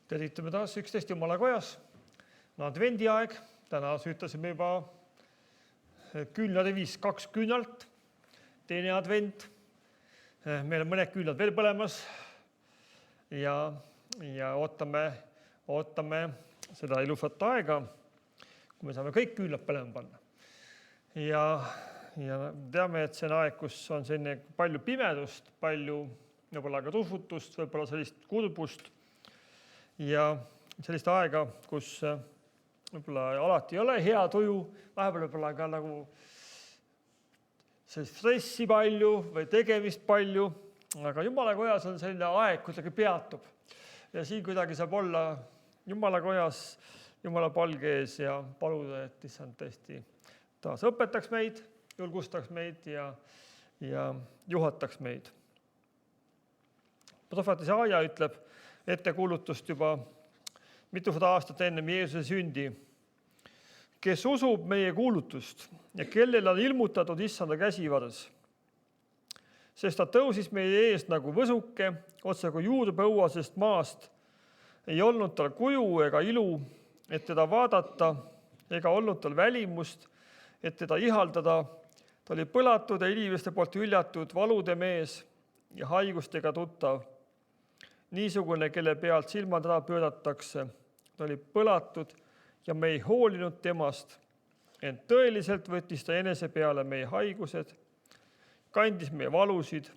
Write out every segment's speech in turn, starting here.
Tervitame taas 11 Jumala kojas. On advendiaeg. Täna süütasime juba küünlade 2 küünalt. Teine advent. Meil on mõned küünlad veel põlemas. Ja ootame seda ilusat aega, kui me saame kõik küünlad põlema panna. Ja teame, et see on aeg, kus on selline palju pimedust, palju võib-olla ka tusutust, võib-olla sellist kurbust. Ja sellist aega, kus võib-olla alati ei ole hea tuju, vahepeal võib-olla ka nagu stressi palju või tegemist palju, aga Jumala kojas on selline aeg kuidagi peatub. Ja siin kuidagi saab olla Jumala kojas, Jumala palge ees ja paluda, et issand tõesti taas õpetaks meid, julgustaks meid ja juhataks meid. Prohvet Isaaia ütleb ettekuulutust juba mitusada aastat ennem Jeesuse sündi. Kes usub meie kuulutust ja kellel on ilmutatud issanda käsivars, sest ta tõusis meie eest nagu võsuke, otse kui juurpõuasest maast. Ei olnud tal kuju ega ilu, et teda vaadata, ega olnud tal välimust, et teda ihaldada. Ta oli põlatud ja inimeste poolt hüljatud, valude mees ja haigustega tuttav. Niisugune, kelle pealt silmad ära pööratakse. Ta oli põlatud ja me ei hoolinud temast, ent tõeliselt võttis ta enese peale meie haigused, kandis meie valusid.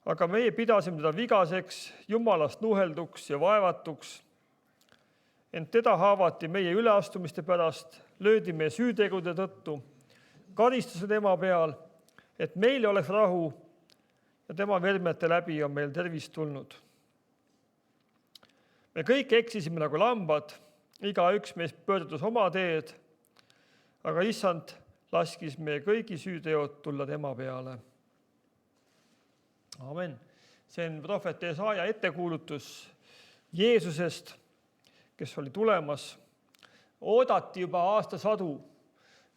Aga meie pidasime teda vigaseks, Jumalast nuhelduks ja vaevatuks. Ent teda haavati meie üleastumiste pärast, löödi meie süütegude tõttu, karistuse tema peal, et meil oleks rahu ja tema vermete läbi on meil tervis tulnud. Me kõik eksisime nagu lambad, igaüks meist pöördus oma teed, aga issand laskis meie kõigi süüteod tulla tema peale. Amen. See on prohvet Isaaia ettekuulutus Jeesusest, kes oli tulemas. Oodati juba aastasadu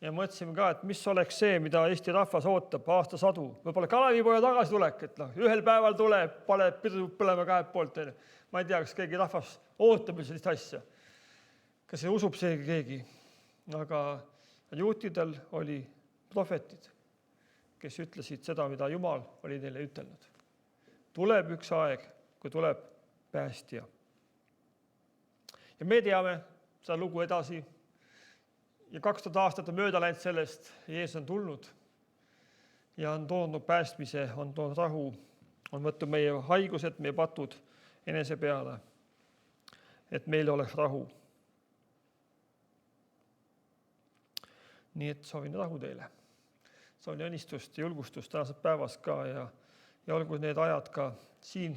ja mõtlesime ka, et mis oleks see, mida Eesti rahvas ootab aastasadu. Võib-olla Kalevipoja tagasitulek, et ühel päeval tuleb, paneb pidu põlema käed poolt. Ma ei tea, kas keegi rahvas ootab sellist asja. Kas see usub see keegi? Aga juutidel oli prohvetid, kes ütlesid seda, mida Jumal oli neile ütelnud. Tuleb üks aeg, kui tuleb päästja. Ja me teame seda lugu edasi. Ja 2000 aastat on mööda läinud sellest, Jeesus on tulnud ja on toonud päästmise, on toonud rahu, on võtnud meie haigused, meie patud enese peale, et meil oleks rahu. Nii et soovin rahu teile. Soovin õnnistust ja julgustust tänased päevast ka ja olgu need ajad ka siin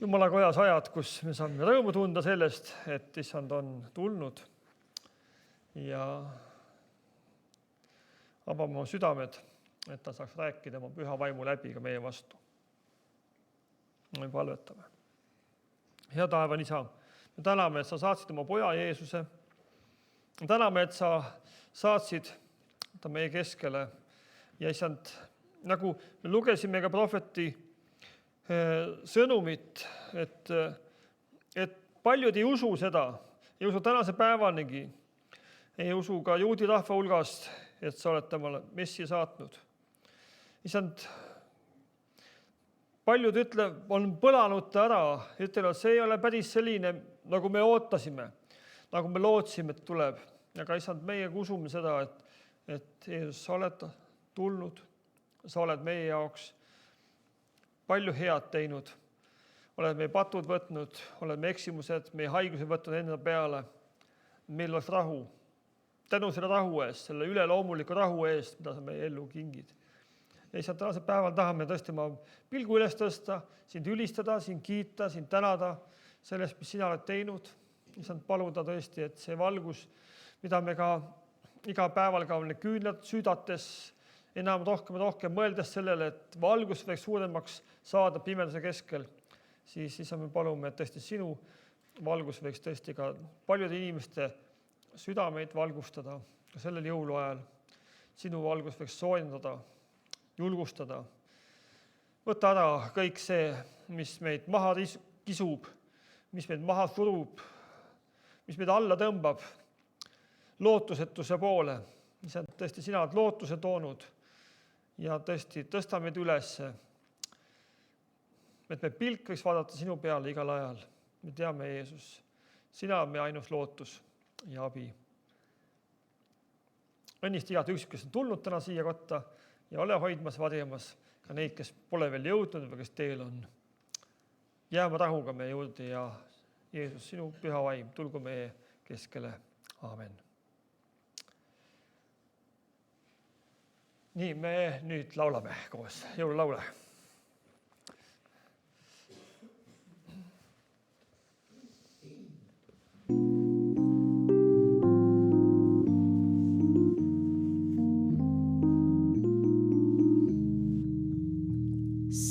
Jumala kojas ajad, kus me saame rõõmu tunda sellest, et issand on tulnud ja avame oma südamed, et ta saaks rääkida oma püha vaimu läbi ka meie vastu. Me palvetame. Hea taevan isa, me täname, et sa saatsid oma poja Jeesuse. Me täname, et sa saatsid ta meie keskele ja issand, nagu me lugesime ka prohveti sõnumit, et paljud ei usu seda, ei usu tänase päevanigi, ei usu ka juudi rahva hulgast, et sa oled temale messi saatnud. Issand, paljud on põlanud ära, ütlevad, see ei ole päris selline, nagu me ootasime, nagu me lootsime, et tuleb. Aga issand, meie usume seda, et Jeesus, sa oled tulnud, sa oled meie jaoks palju head teinud. Oled meie patud võtnud, oled meie eksimused, meie haigused võtnud enda peale. Meil oleks rahu. Tänu selle rahu eest, selle üleloomuliku rahu eest, mida sa meie ellu kingid. Ja issand, tänasel päeval tahame tõesti oma pilgu üles tõsta, sind ülistada, sind kiita, sind tänada sellest, mis sina oled teinud. Issand, paluda tõesti, et see valgus, mida me ka iga päeval ka küünlad süüdates, enam rohkem ja rohkem mõeldes sellele, et valgus võiks suuremaks saada pimeduse keskel, siis me palume, et tõesti sinu valgus võiks tõesti ka paljude inimeste südameid valgustada ka sellel jõuluajal. Sinu valgus võiks soojendada, julgustada. Võta ära kõik see, mis meid maha kisub, mis meid maha surub, mis meid alla tõmbab lootusetuse poole. Issand, tõesti, sina oled lootuse toonud ja tõesti tõsta meid üles, et me pilk võiks vaadata sinu peale igal ajal. Me teame, Jeesus, sina on meie ainus lootus ja abi. Õnnist igat üks, kes on tulnud täna siia kotta ja ole hoidmas, varjamas ka neid, kes pole veel jõudnud või kes teel on. Jääme rahuga meie juurde ja Jeesus, sinu püha vaim, tulgu meie keskele. Aamen. Nii, me nüüd laulame koos jõululaule.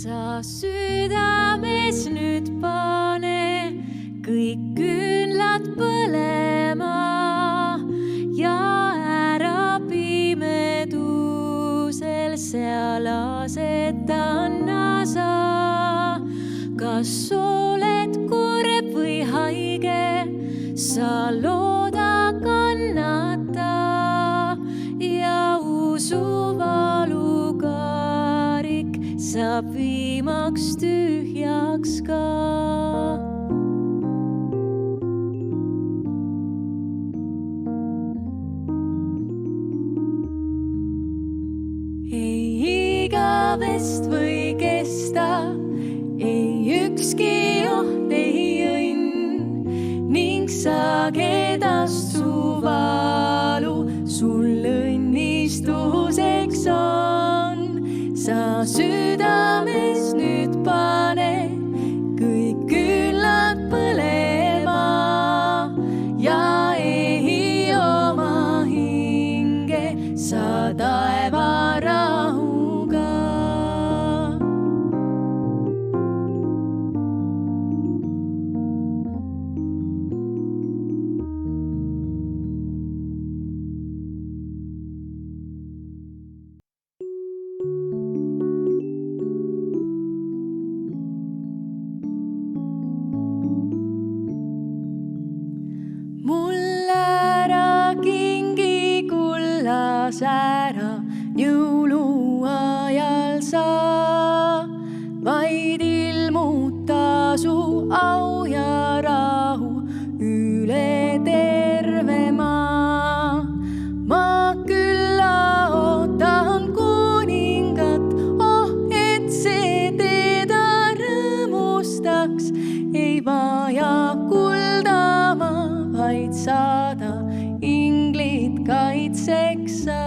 Sa südames nüüd pane kõik küünlad põlema ja ära pimedusel seal asetanna sa. Kas oled kurb või haige, sa looda kannata ja usu valukaarik saab viimaks tühjaks ka. Ei igavest või kesta, ei ükski oht ei õnn ning sagedast su valu sul õnnistuseks on. Sa südames nüüd pane kõik küünlad põlema ja ehi oma hinge sa taeva rahuga. Ära jõuluajal sa vaid ilmuta su au ja rahu üle terve maa. Ma külla ootan kuningat, et see teda rõõmustaks. Ei vaja kuldama, vaid saada inglid kaitseks sa.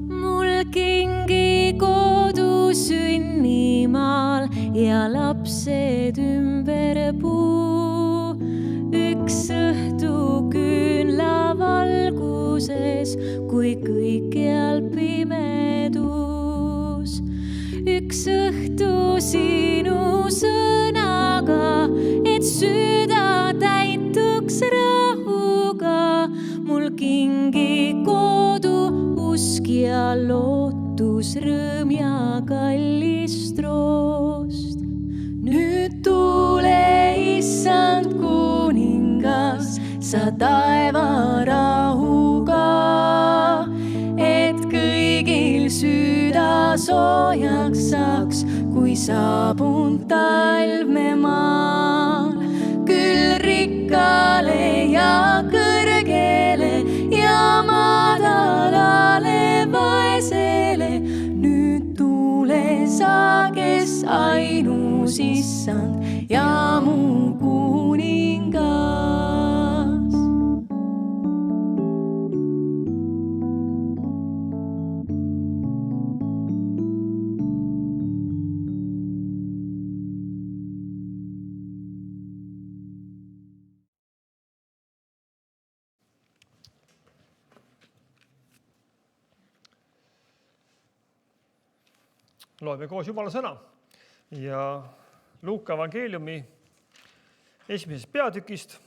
Mul kingi kodu sünnimaal ja lapsed ümber puu. Üks õhtu küünla valguses, kui kõikjal pimedus. Üks õhtu sinu sõnaga, et süda täituks rahuga. Mul kingi kodu usk ja lootus, rõõm ja kallis troost. Nüüd tule, issand kuningas, sa taeva rahuga, et kõigil süda soojaks saaks, kui saabunud talv me maal. Küll rikkale ja kõrgele ja madalale vaesele, nüüd tule sa, kes ainus issand ja mu kuningas. Loeme koos Jumala sõna ja Luuka evangeeliumi 1. peatükist,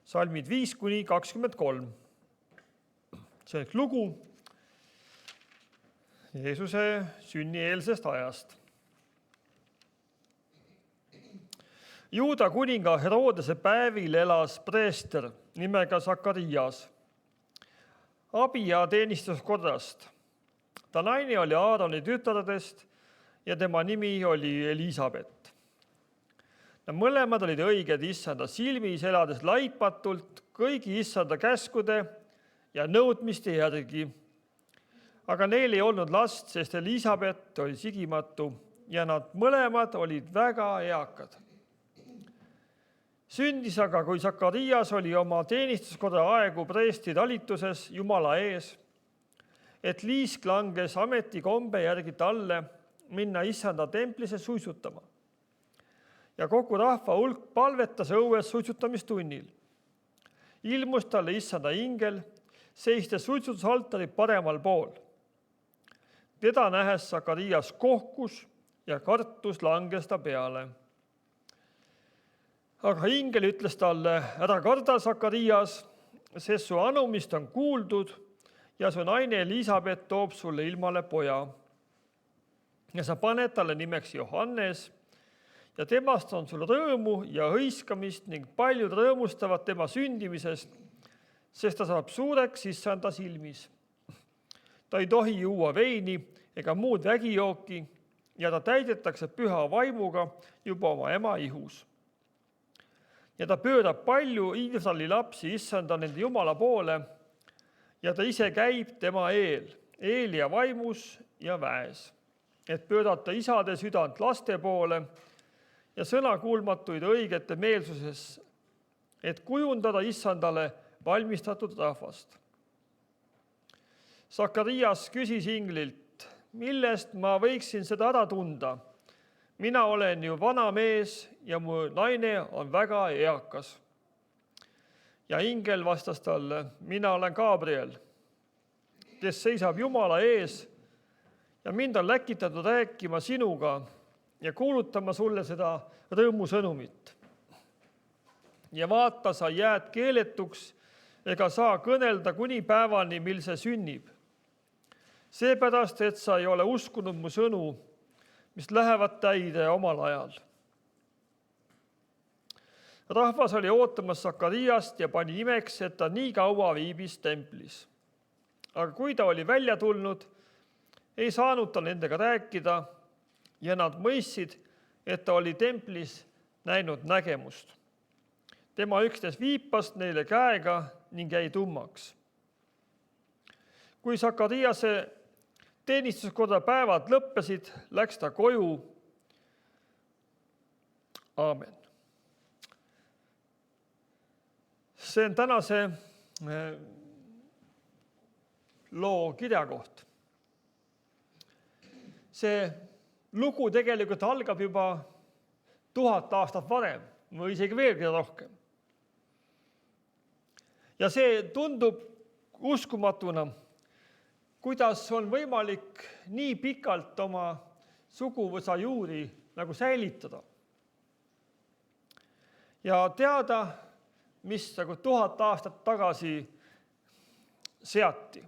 salmid 5-23. See on lugu Jeesuse sünnieelsest ajast. Juuda kuninga Herodese päevil elas preester nimega Sakarias, Abia teenistuskordast. Ta naine oli Aaroni tütardest ja tema nimi oli Elisabet. Nad mõlemad olid õiged issanda silmis, elades laipatult kõigi issanda käskude ja nõudmiste järgi. Aga neil ei olnud last, sest Elisabet oli sigimatu ja nad mõlemad olid väga eakad. Sündis aga, kui Sakarias oli oma teenistuskorra aegu preesti talituses Jumala ees, et liisk langes ametikombe järgi talle minna issanda templisse suitsutama. Ja kogu rahva hulk palvetas õues suitsutamistunnil. Ilmus talle issanda ingel, seistes suitsutusaltari paremal pool. Teda nähes Sakarias kohkus ja kartus langes ta peale. Aga ingel ütles talle, ära karda, Sakarias, sest su anumist on kuuldud ja su naine Elisabet toob sulle ilmale poja. Ja sa paned talle nimeks Johannes ja temast on sul rõõmu ja hõiskamist ning paljud rõõmustavad tema sündimisest, sest ta saab suureks issanda silmis. Ta ei tohi juua veini ega muud vägijooki ja ta täidetakse püha vaimuga juba oma ema ihus. Ja ta pöörab palju Iisraeli lapsi issanda nende Jumala poole ja ta ise käib tema Eelia vaimus ja väes, et pöörata isade südant laste poole ja sõnakuulmatuid õigete meelsuses, et kujundada issandale valmistatud rahvast. Sakarias küsis inglilt, millest ma võiksin seda ära tunda? Mina olen ju vana mees ja mu naine on väga eakas. Ja ingel vastas talle, mina olen Gabriel, kes seisab Jumala ees ja mind on läkitatud rääkima sinuga ja kuulutama sulle seda rõõmusõnumit. Ja vaata, sa jääd keeletuks ega saa kõnelda kuni päevani, mil see sünnib. Seepärast, et sa ei ole uskunud mu sõnu, mis lähevad täide omal ajal. Rahvas oli ootamas Sakariast ja pani imeks, et ta nii kaua viibis templis. Aga kui ta oli välja tulnud, ei saanud ta nendega rääkida ja nad mõistsid, et ta oli templis näinud nägemust. Tema üksnes viipas neile käega ning jäi tummaks. Kui Sakariase teenistuskorra päevad lõppesid, läks ta koju. Aamen. See on tänase loo kirjakoht. See lugu tegelikult algab juba 1000 aastat varem või isegi veelgi rohkem. Ja see tundub uskumatuna, kuidas on võimalik nii pikalt oma suguvõsa juuri nagu säilitada. Ja teada, mis 1000 aastat tagasi seati.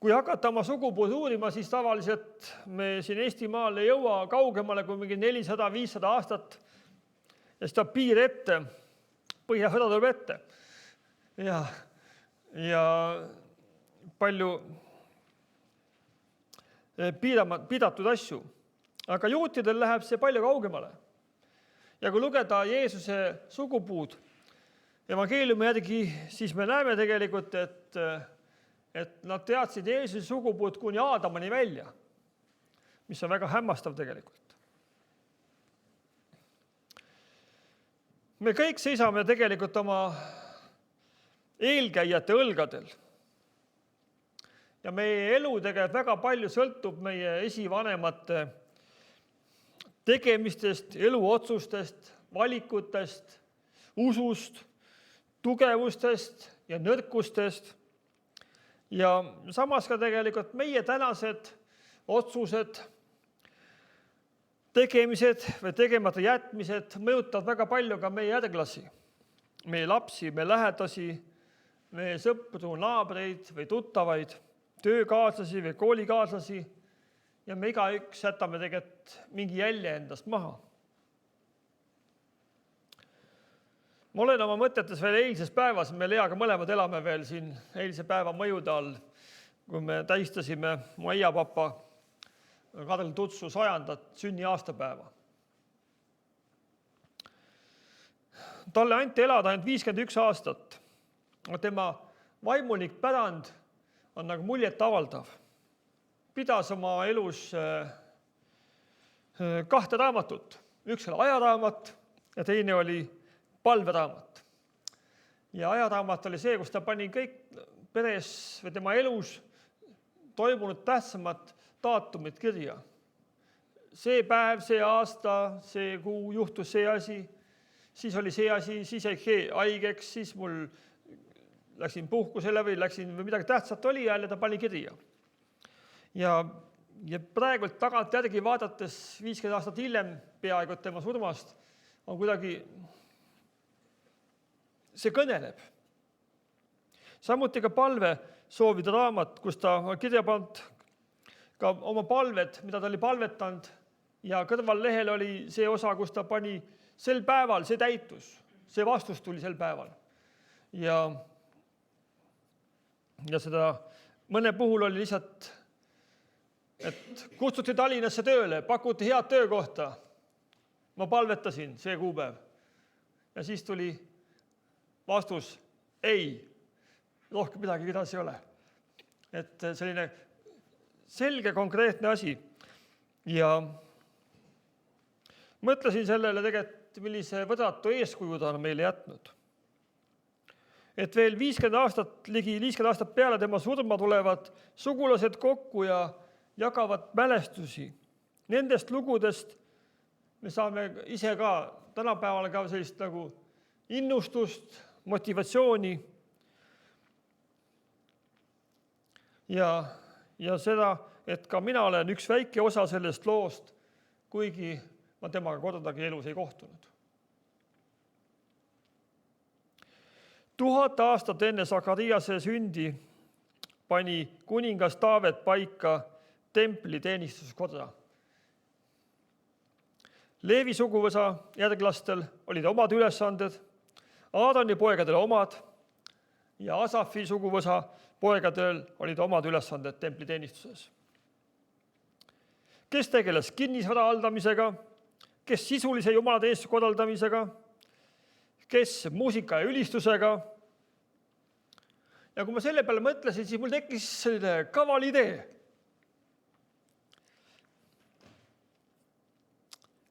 Kui hakata oma sugupuud uurima, siis tavaliselt me siin Eestimaal ei jõua kaugemale kui mingi 400-500 aastat ja siis ta piir ette, põhjasõda tuleb ette. Ja palju pidatud asju. Aga juutidel läheb see palju kaugemale. Ja kui lugeda Jeesuse sugupuud evangeeliumi järgi, siis me näeme tegelikult, et nad teadsid Jeesuse sugupuud kuni Aadamani välja, mis on väga hämmastav tegelikult. Me kõik seisame tegelikult oma eelkäijate õlgadel. Ja meie elu tegelikult väga palju sõltub meie esivanemate tegemistest, eluotsustest, valikutest, usust, tugevustest ja nõrkustest. Ja samas ka tegelikult meie tänased otsused, tegemised või tegemata jätmised mõjutavad väga palju ka meie järglasi, meie lapsi, meie lähedasi, meie sõpru, naabreid või tuttavaid, töökaaslasi või koolikaaslasi ja me igaüks jätame tegelikult mingi jälje endast maha. Ma olen oma mõtetes veel eilses päevas, me Leaga mõlemad elame veel siin eilse päeva mõjude all, kui me tähistasime mu aiapapa Kadri Tutsu 100. sünniaastapäeva. Talle anti elada ainult 51 aastat. Tema vaimulik pärand on nagu muljet avaldav. Pidas oma elus 2 raamatut. Üks oli ajaraamat ja teine oli palveraamat. Ja ajaraamat oli see, kus ta pani kõik peres või tema elus toimunud tähtsamad daatumid kirja. See päev, see aasta, see kuu juhtus see asi, siis oli see asi, siis jäi haigeks, siis mul läksin puhkusele või midagi tähtsat oli jälle, ta pani kirja. Ja praegult tagant järgi vaadates 50 aastat hiljem peaaegu tema surmast on kuidagi, see kõneleb. Samuti ka palve soovide raamat, kus ta on kirja pannud ka oma palved, mida ta oli palvetanud ja kõrval lehel oli see osa, kus ta pani sel päeval, see täitus, see vastus tuli sel päeval. Ja seda mõne puhul oli lihtsalt, et kutsuti Tallinnasse tööle, pakuti head töökohta. Ma palvetasin see kuupäev. Ja siis tuli vastus, ei, rohkem midagi kirjas ei ole. Et selline selge, konkreetne asi. Ja mõtlesin sellele tegelikult, millise võdatu eeskuju ta on meile jätnud. Et veel 50 aastat, ligi 50 aastat peale tema surma tulevad sugulased kokku ja jagavad mälestusi. Nendest lugudest me saame ise ka tänapäeval ka sellist nagu innustust, motivatsiooni ja seda, et ka mina olen üks väike osa sellest loost, kuigi ma temaga kordagi elus ei kohtunud. 1000 aastat enne Sakariase sündi pani kuningas Taavet paika templi teenistuskorra. Leevi suguvõsa järglastel olid omad ülesanded, Aaroni poegadel omad ja Asafi suguvõsa poegadel olid omad ülesanded templi teenistuses. Kes tegeles kinnisvara haldamisega, kes sisulise jumalateenistuse korraldamisega, kes muusika ja ülistusega. Ja kui ma selle peale mõtlesin, siis mul tekkis selline kaval idee.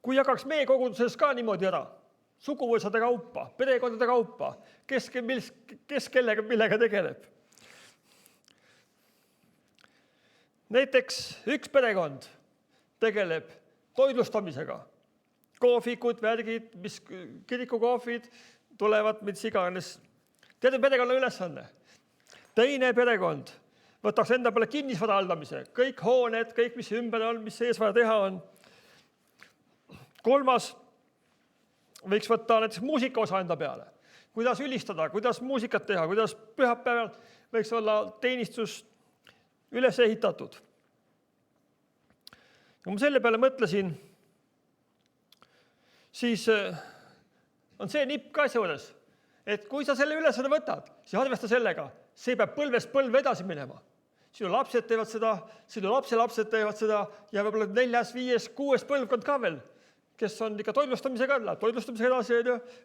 Kui jagaks meie koguduses ka niimoodi ära, suguvõsade kaupa, perekondade kaupa, kes kellega millega tegeleb. Näiteks üks perekond tegeleb toitlustamisega. Kohvikud, värgid, mis kirikukohvid tulevad, mis iganes. Terve perekonna ülesanne. Teine perekond võtaks enda peale kinnisvara haldamise. Kõik hooned, kõik mis ümber on, mis sees vaja teha on. Kolmas võiks võtta näiteks muusika osa enda peale. Kuidas ülistada, kuidas muusikat teha, kuidas pühapäeval võiks olla teenistus üles ehitatud. Kui ma selle peale mõtlesin, siis on see nipp ka juures, et kui sa selle ülesande võtad, siis arvesta sellega, see peab põlvest põlve edasi minema. Sinu lapsed teevad seda, sinu lapselapsed teevad seda ja võib-olla 4., 5., 6. põlvkond ka veel, kes on ikka toitlustamisega, läheb toitlustamisega edasi,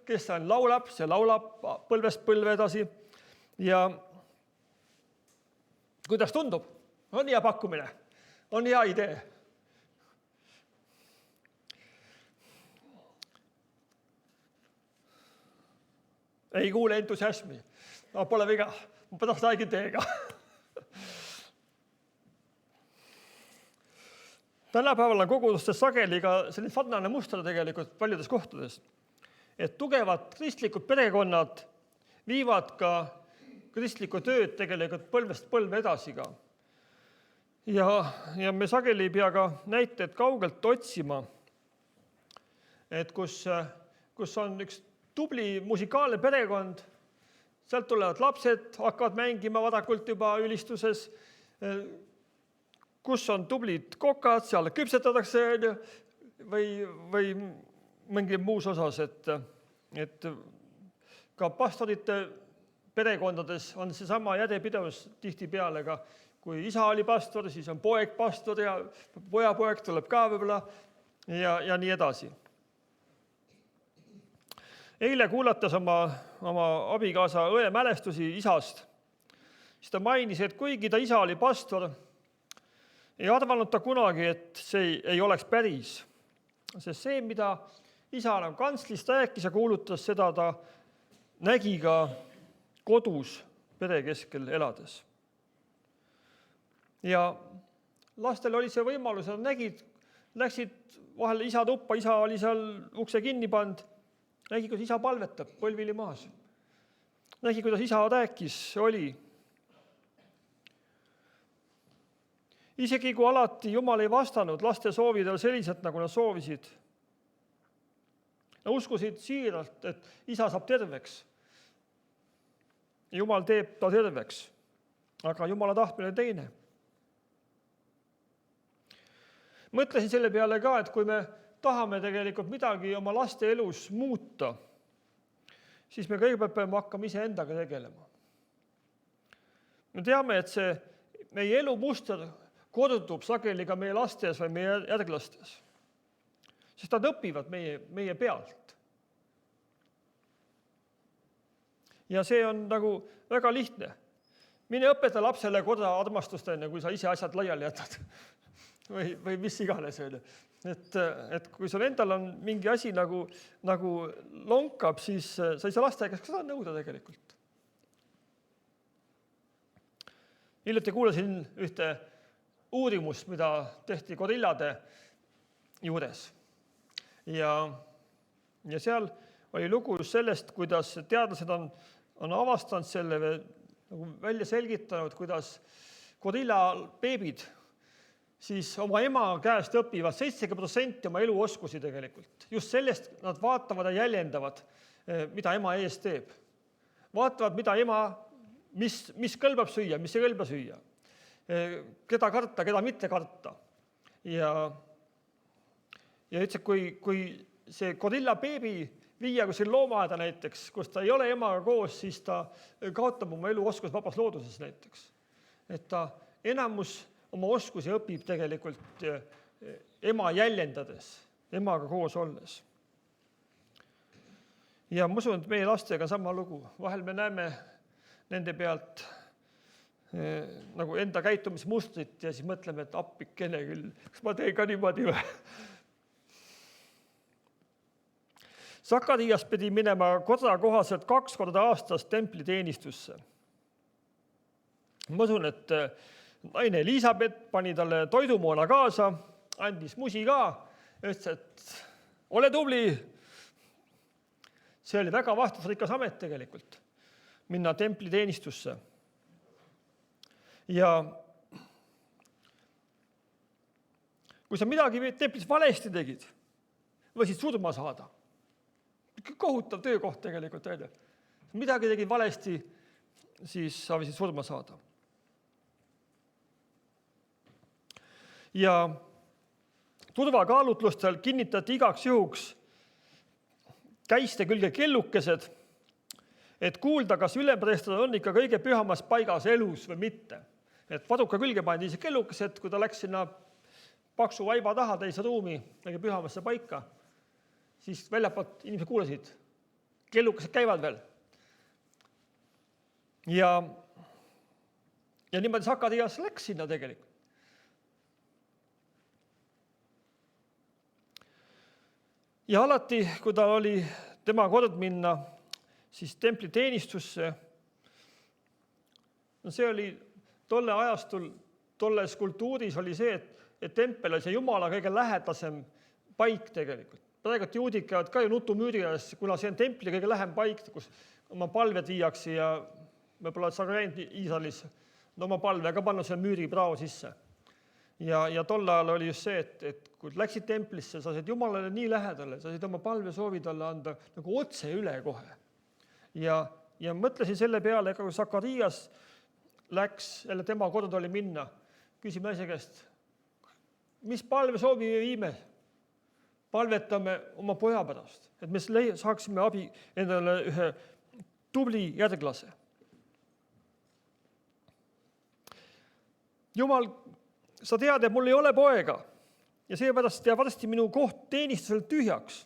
kes on laulab, see laulab põlvest põlve edasi. Ja kuidas tundub? On hea pakkumine, on hea idee. Ei kuule entusiasmi. No, pole viga, ma pärast räägin teiega. Tänapäeval on kogudustes sageli ka selline sarnane muster tegelikult paljudes kohtades. Et tugevad kristlikud perekonnad viivad ka kristlikku tööd tegelikult põlvest põlve edasi ka. Ja me sageli ei pea ka näiteid kaugelt otsima, et kus on üks tubli musikaalne perekond, sealt tulevad lapsed, hakkavad mängima varakult juba ülistuses, kus on tublid kokad, seal küpsetatakse või mingi muus osas, et ka pastorite perekondades on seesama järjepidevus tihtipeale ka, kui isa oli pastor, siis on poeg pastor ja pojapoeg tuleb ka võib-olla ja nii edasi. Eile kuulates oma abikaasa õe mälestusi isast, siis ta mainis, et kuigi ta isa oli pastor, ei arvanud ta kunagi, et see ei oleks päris. Sest see, mida isa kantslist rääkis ja kuulutas, seda ta nägi ka kodus pere keskel elades. Ja lastel oli see võimalus, nad nägid, läksid vahel isa tuppa, isa oli seal ukse kinni pand, nägi, kuidas isa palvetab, põlvili maas. Nägi, kuidas isa rääkis, oli. Isegi kui alati Jumal ei vastanud laste soovidel selliselt, nagu nad soovisid. Nad uskusid siiralt, et isa saab terveks. Jumal teeb ta terveks, aga Jumala tahtmine teine. Mõtlesin selle peale ka, et kui me tahame tegelikult midagi oma laste elus muuta, siis me kõigepealt peame hakkama iseendaga tegelema. Me teame, et see meie elumuster kordub sageli ka meie lastes või meie järglastes, sest nad õpivad meie pealt. Ja see on nagu väga lihtne. Mine õpeta lapsele korda armastust enne, kui sa ise asjad laiali jätad. või mis iganes. Et kui sul endal on mingi asi nagu lonkab, siis sa ei saa laste käest seda nõuda tegelikult. Hiljuti kuulasin ühte uurimust, mida tehti gorillade juures. Ja seal oli lugu just sellest, kuidas teadlased on avastanud selle või välja selgitanud, kuidas gorilla beebid siis oma ema käest õpivad 70% oma eluoskusi tegelikult. Just sellest nad vaatavad ja jäljendavad, mida ema ees teeb. Vaatavad, mida ema, mis kõlbab süüa, mis ei kõlba süüa. Keda karta, keda mitte karta. Ja üldse, kui see gorilla beebi viia kuskil loomaaeda näiteks, kus ta ei ole emaga koos, siis ta kaotab oma eluoskus vabas looduses näiteks. Et ta enamus oma oskusi õpib tegelikult ema jäljendades, emaga koos olles. Ja ma usun, et meie lastega sama lugu. Vahel me näeme nende pealt nagu enda käitumismustrit ja siis mõtleme, et appikene küll, kas ma teen ka niimoodi või? Sakarias pidi minema korra kohaselt 2 korda aastas templiteenistusse. Ma usun, et naine Elisabeth pani talle toidumoona kaasa, andis musi ka, ütles, et ole tubli. See oli väga vastutusrikas amet tegelikult, minna templiteenistusse. Ja kui sa midagi templis valesti tegid, võisid surma saada. Kohutav töökoht tegelikult. Midagi tegid valesti, siis sa võisid surma saada. Ja turvakaalutlustel kinnitati igaks juhuks käiste külge kellukesed, et kuulda, kas ülempreester on ikka kõige pühamas paigas elus või mitte. Et vaduka külge pandi see kellukesed, kui ta läks sinna paksu vaiba taha teise ruumi, kõige pühamasse paika, siis väljapoolt inimesed kuulasid, kellukesed käivad veel. Ja niimoodi Sakarias läks sinna tegelikult. Ja alati, kui ta oli tema kord minna, siis templiteenistusse, see oli tolle ajastul, tolles kultuuris oli see, et tempel oli see Jumala kõige lähedasem paik tegelikult. Praegu juudid käivad ka ju nutumüüri juures, kuna see on templi kõige lähem paik, kus oma palved viiakse ja võib-olla sa käinud Iisraelis oma palve ka pannud selle müüri prao sisse. Ja tol ajal oli just see, et kui läksid templisse, sa said Jumalale nii lähedale, sa said oma palve soovi talle anda nagu otse üle kohe. Ja mõtlesin selle peale, kui Sakarias läks, jälle tema kord oli minna, küsime naise käest, mis palvesoovi me viime? Palvetame oma poja pärast, et me saaksime abi endale ühe tubli järglase. Jumal, sa tead, et mul ei ole poega ja seepärast jääb varsti minu koht teenistusel tühjaks.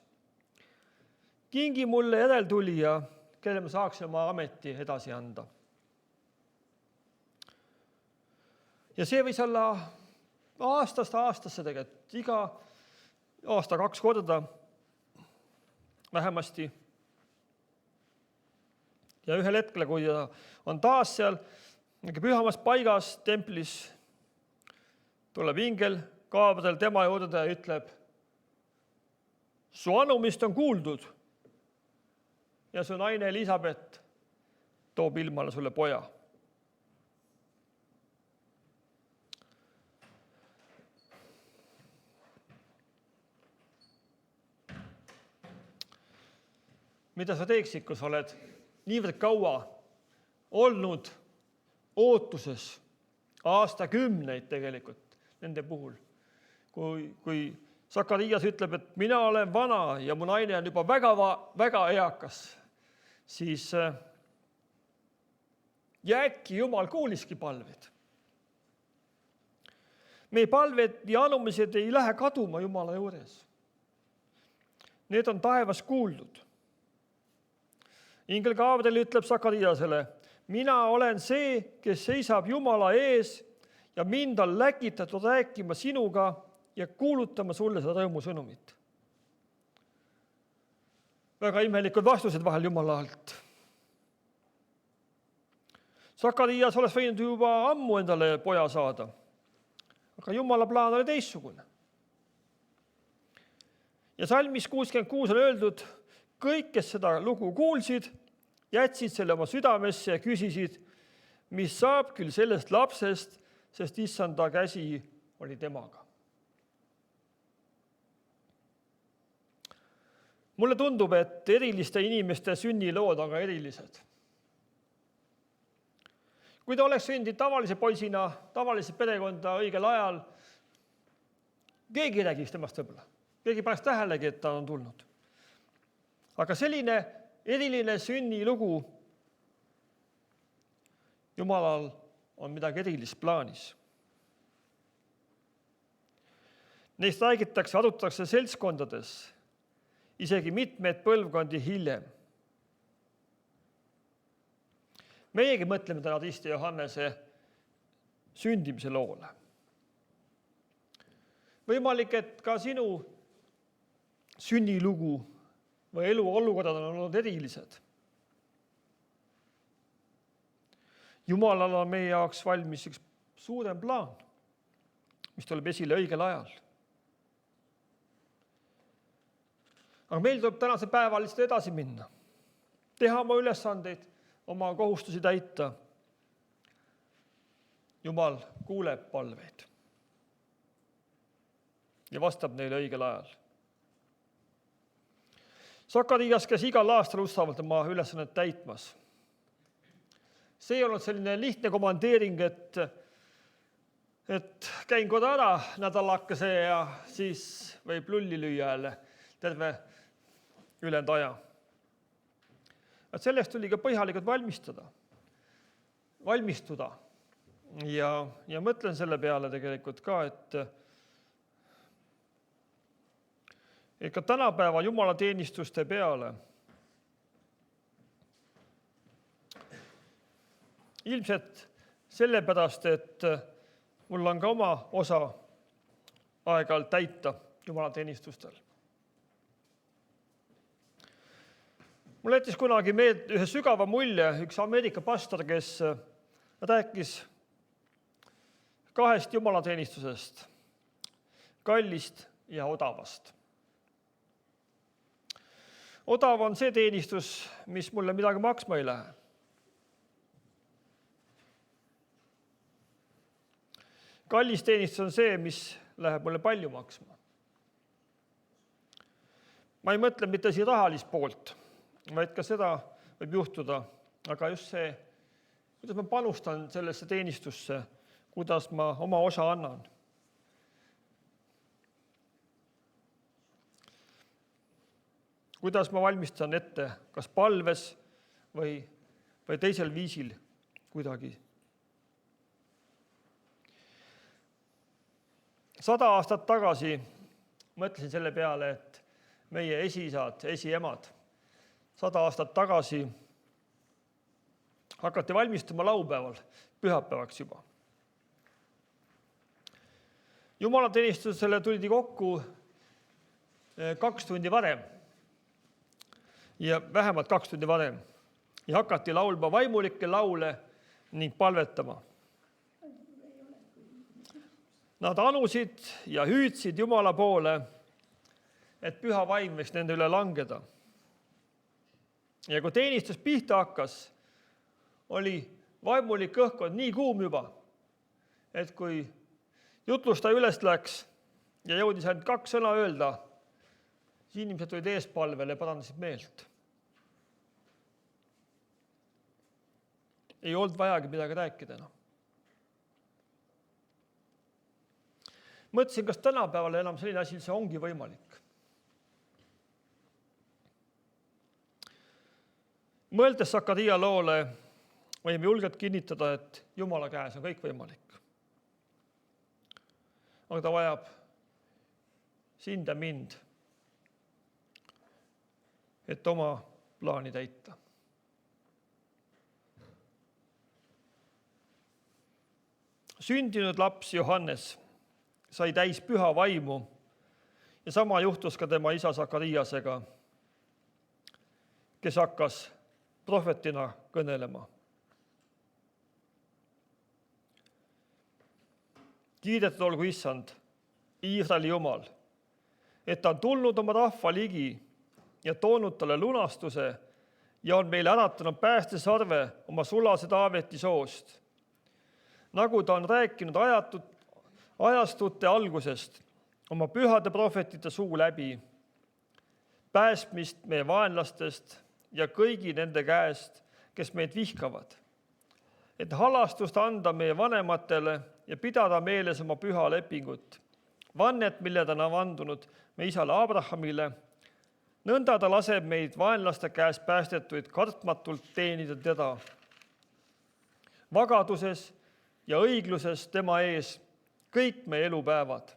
Kingi mulle järeltulija, kelle ma saaksin oma ameti edasi anda. Ja see võis olla aastast aastasse tegelikult, iga aasta 2 korda vähemasti. Ja ühel hetkel, kui ta on taas seal pühamas paigas templis, tuleb ingel kaabadel tema juurde ja ütleb, su anumist on kuuldud ja su naine Elisabet toob ilmale sulle poja. Mida sa teeksid, kui sa oled niivõrd kaua olnud ootuses, aastakümneid tegelikult nende puhul, kui Sakarias ütleb, et mina olen vana ja mu naine on juba väga eakas, siis ja äkki Jumal kuuliski palved. Meie palved ja anumised ei lähe kaduma Jumala juures. Need on taevas kuuldud. Ingel Gabriel ütleb Sakariasele, mina olen see, kes seisab Jumala ees ja mind on läkitatud rääkima sinuga ja kuulutama sulle seda rõõmusõnumit. Väga imelikud vastused vahel Jumala alt. Sakarias oleks võinud juba ammu endale poja saada, aga Jumala plaan oli teistsugune. Ja salmis 66 on öeldud, kõik, kes seda lugu kuulsid, jätsid selle oma südamesse ja küsisid, mis saab küll sellest lapsest, sest issanda käsi oli temaga. Mulle tundub, et eriliste inimeste sünnilood on ka erilised. Kui ta oleks sündinud tavalise poisina, tavalise perekonda õigel ajal, keegi ei räägiks temast võib-olla. Keegi paneks tähelegi, et ta on tulnud. Aga selline eriline sünnilugu Jumalal on midagi erilist plaanis. Neist räägitakse, arutatakse seltskondades, isegi mitmed põlvkondi hiljem. Meiegi mõtleme täna Risti Johannese sündimise loole. Võimalik, et ka sinu sünnilugu või eluolukorrad on olnud erilised. Jumalal on meie jaoks valmis üks suurem plaan, mis tuleb esile õigel ajal. Aga meil tuleb tänase päeva lihtsalt edasi minna. Teha oma ülesandeid, oma kohustusi täita. Jumal kuuleb palveid ja vastab neile õigel ajal. Sakarias käis igal aastal ustavalt oma ülesannet täitmas. See ei olnud selline lihtne komandeering, et käin korda ära nädalakese ja siis võib lulli lüüa jälle terve ülejäänud aja. Et sellest tuli ka põhjalikult valmistuda. Ja mõtlen selle peale tegelikult ka, et ka tänapäeva jumalateenistuste peale ilmselt sellepärast, et mul on ka oma osa aeg-ajalt täita jumalateenistustel. Mul jättis kunagi meelde ühe sügava mulje üks Ameerika pastor, kes rääkis 2 jumalateenistusest, kallist ja odavast. Odav on see teenistus, mis mulle midagi maksma ei lähe. Kallis teenistus on see, mis läheb mulle palju maksma. Ma ei mõtle mitte siin rahalist poolt, vaid ka seda võib juhtuda, aga just see, kuidas ma panustan sellesse teenistusse, kuidas ma oma osa annan. kuidas ma valmistan ette, kas palves või teisel viisil kuidagi. 100 aastat tagasi mõtlesin selle peale, et meie esiisad, esiemad 100 aastat tagasi hakati valmistuma laupäeval, pühapäevaks juba. Jumalateenistusele tuldi kokku 2 tundi varem ja vähemalt 2 tundi varem ja hakati laulma vaimulikke laule ning palvetama. Nad anusid ja hüüdsid Jumala poole, et püha vaim võiks nende üle langeda. Ja kui teenistus pihta hakkas, oli vaimulik õhkkond nii kuum juba, et kui jutlustaja üles läks ja jõudis ainult 2 sõna öelda, siis inimesed olid eespalvele ja parandasid meelt. Ei olnud vajagi midagi rääkida enam. Mõtlesin, kas tänapäeval enam selline asi see ongi võimalik. Mõeldes Sakariia loole, võime julgelt kinnitada, et Jumala käes on kõik võimalik. Aga ta vajab sind ja mind, et oma plaani täita. Sündinud laps Johannes sai täis püha vaimu ja sama juhtus ka tema isa Sakariasega, kes hakkas prohvetina kõnelema. Kiidetud olgu Issand, Iisraeli Jumal, et ta on tulnud oma rahva ligi ja toonud talle lunastuse ja on meile äratanud päästesarve oma sulase Taaveti soost. Nagu ta on rääkinud ajastute algusest oma pühade prohvetite suu läbi, päästmist meie vaenlastest ja kõigi nende käest, kes meid vihkavad, et halastust anda meie vanematele ja pidada meeles oma püha lepingut, vannet, mille ta on vandunud meie isale Abrahamile, nõnda ta laseb meid vaenlaste käest päästetuid kartmatult teenida teda. Vagaduses ja õigluses tema ees kõik meie elupäevad.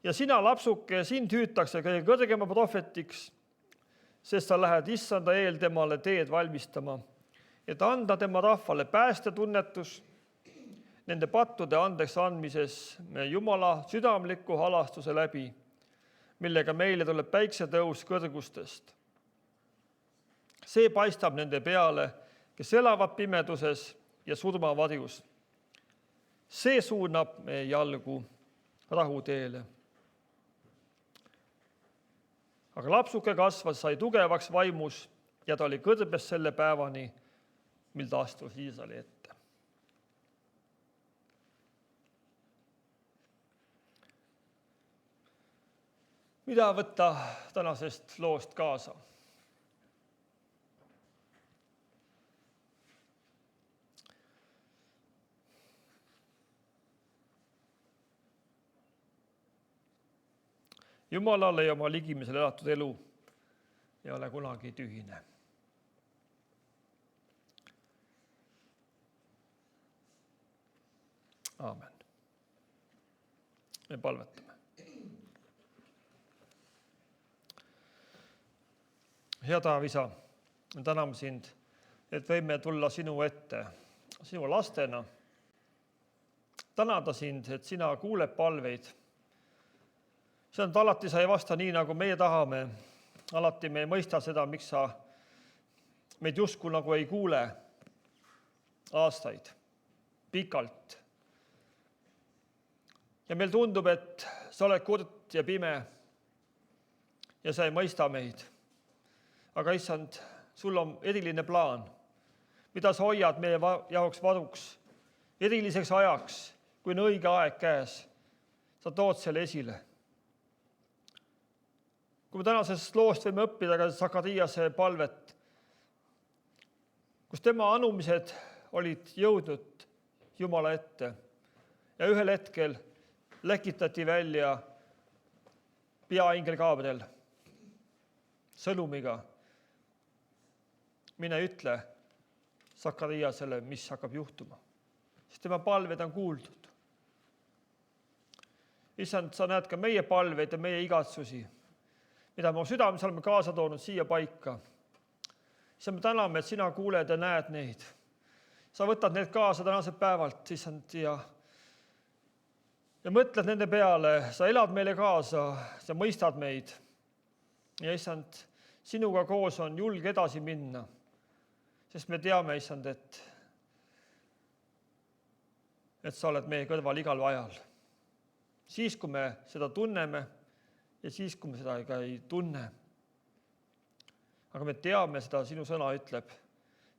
Ja sina, lapsuke, sind hüütakse kõige kõrgema prohvetiks, sest sa lähed Issanda eel temale teed valmistama, et anda tema rahvale päästetunnetus nende pattude andeks andmises meie Jumala südamliku halastuse läbi, millega meile tuleb päiksetõus kõrgustest. See paistab nende peale, kes elavad pimeduses ja surmavarjus. See suunab meie jalgu rahuteele. Aga lapsuke kasvas, sai tugevaks vaimus ja ta oli kõrbes selle päevani, mil ta astus Iisraeli ette. Mida võtta tänasest loost kaasa? Jumalale ja oma ligimisel elatud elu ei ole kunagi tühine. Aamen. Me palvetame. Hea Taav Isa, me täname sind, et võime tulla sinu ette, sinu lastena, tänada sind, et sina kuuled palveid. See on, et alati sa ei vasta nii, nagu meie tahame. Alati me ei mõista seda, miks sa meid justkui nagu ei kuule aastaid, pikalt. Ja meil tundub, et sa oled kurt ja pime ja sa ei mõista meid. Aga Issand, sul on eriline plaan, mida sa hoiad meie jaoks varuks, eriliseks ajaks, kui on õige aeg käes. Sa tood selle esile. Kui me tänasest loost võime õppida ka Sakariase palvet, kus tema anumised olid jõudnud Jumala ette ja ühel hetkel läkitati välja peaingel Gabriel sõnumiga. Mine ütle Sakariasele, mis hakkab juhtuma. Sest tema palved on kuuldud. Issand, sa näed ka meie palveid ja meie igatsusi, mida me südames oleme kaasa toonud siia paika. Issand, me täname, et sina kuuled ja näed neid. Sa võtad need kaasa tänase päevalt, issand, ja mõtled nende peale. Sa elad meile kaasa, sa mõistad meid. Ja issand, sinuga koos on julge edasi minna, sest me teame, issand, et sa oled meie kõrval igal ajal. Siis, kui me seda tunneme ja siis, kui me seda ka ei tunne. Aga me teame seda, sinu sõna ütleb,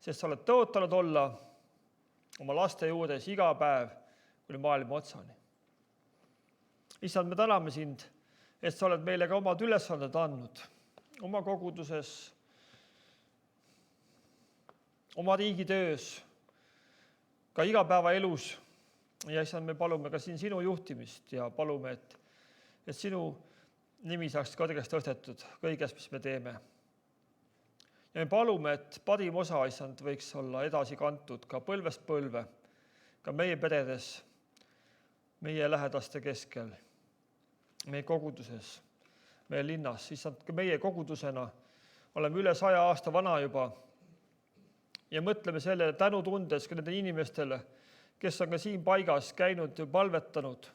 sest sa oled tõotanud olla oma laste juures iga päev kuni maailma otsani. Issand, me täname sind, et sa oled meile ka omad ülesanded andnud oma koguduses, oma riigitöös, ka igapäevaelus. Ja issand, me palume ka siin sinu juhtimist ja palume, et sinu nimi saaks kõrgest tõstetud kõiges, mis me teeme. Ja me palume, et parim osa, issand, võiks olla edasi kantud ka põlvest põlve, ka meie peredes, meie lähedaste keskel, meie koguduses, meie linnas. Issand, ka meie kogudusena oleme üle 100 aasta vana juba ja mõtleme sellele tänutundes ka nende inimestele, kes on ka siin paigas käinud ja palvetanud,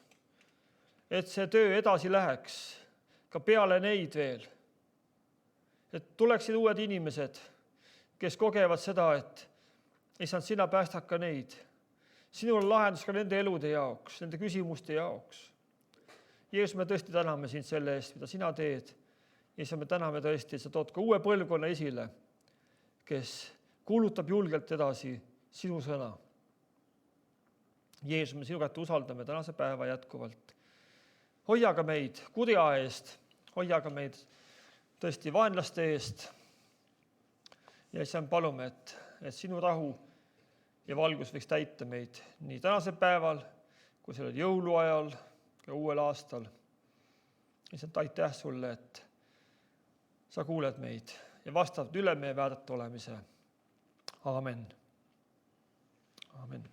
et see töö edasi läheks ka peale neid veel. Et tuleksid uued inimesed, kes kogevad seda, et issand, sina päästad ka neid. Sinul on lahendus ka nende elude jaoks, nende küsimuste jaoks. Jeesus, me tõesti täname sind selle eest, mida sina teed. Issand, me täname tõesti, et sa tood ka uue põlvkonna esile, kes kuulutab julgelt edasi sinu sõna. Jeesus, me sinu kätte usaldame tänase päeva jätkuvalt. Hoia ka meid kurja eest, hoia ka meid tõesti vaenlaste eest. Ja issand, palume, et sinu rahu ja valgus võiks täita meid nii tänasel päeval, kui sellel jõuluajal ja uuel aastal. Issand, aitäh sulle, et sa kuuled meid ja vastavad üle meie vääratu olemise. Aamen. Aamen.